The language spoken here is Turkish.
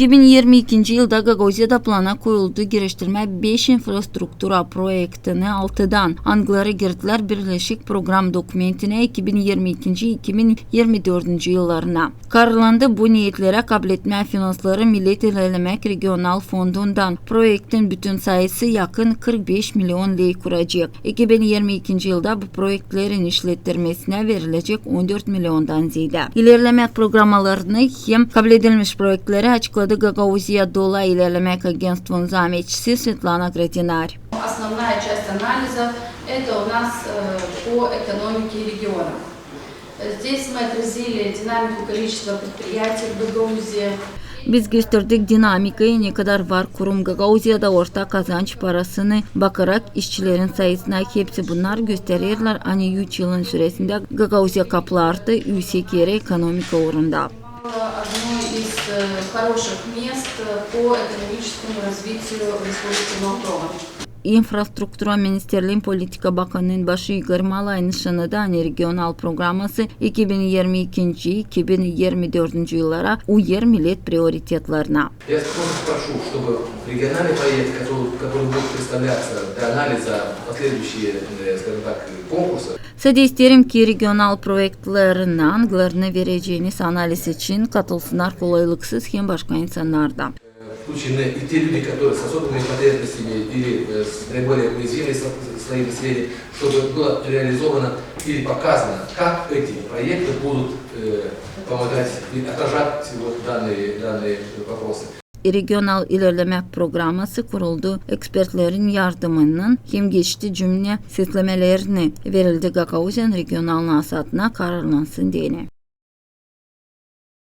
2022 yılda Gagauziyada plana koyuldu giriştirme 5 infrastruktura projektini 6'dan angları girdiler Birleşik Program dokumentine 2022-2024 yıllarına. Kararlandı bu niyetlere kabul etme finansları Millet İlerlemek Regional Fondu'ndan. Projektin bütün sayısı yakın 45 milyon lei kuracak. 2022 yılda bu projektlerin işlettirmesine verilecek 14 milyondan ziyade. İlerlemek programalarını hem kabul edilmiş projektleri açıkladı Gagauziya Dola İlerlemek Агентство'nun заметчицы Светлана Градинарь. Основная часть анализа – это у нас по экономике региона. Здесь мы отразили динамику количества предприятий в Гагаузии. Biz gösterdik dinamikayı ne kadar var kurum Gagauziyada orta kazanç parasını bakarak işçilerin sayısına hepsi bunlar gösterirler. Hani 3 yılın süresinde Gagauziya kaplardı yüksek yere ekonomik oranda. Одно из хороших мест по экономическому развитию Республики Молдова. İnfrastruktura Ministerliğin Politika Bakanı'nın başı Igor Malay nişanı da regional programması 2022-2024 yıllara uyar millet приоритетlerine. Я прошу, чтобы региональный проект, который будет представляться для анализа последующие, скажем так, конкурсы. Size isterim ki regional projektlerin anglarını vereceğiniz analiz için katılsınlar kolaylıksız hem başka insanlar da. Включены и те люди, которые с особыми потребностями или с наиболее уязвимой слои населения, чтобы было реализовано или показано, как эти проекты будут помогать и отражать вот данные вопросы. Regional İlerlemek Programması kuruldu. Ekspertlerin yardımının hem geçti cümle seslemelerini verildi Gagauziyan regional nasatına kararlansın diye.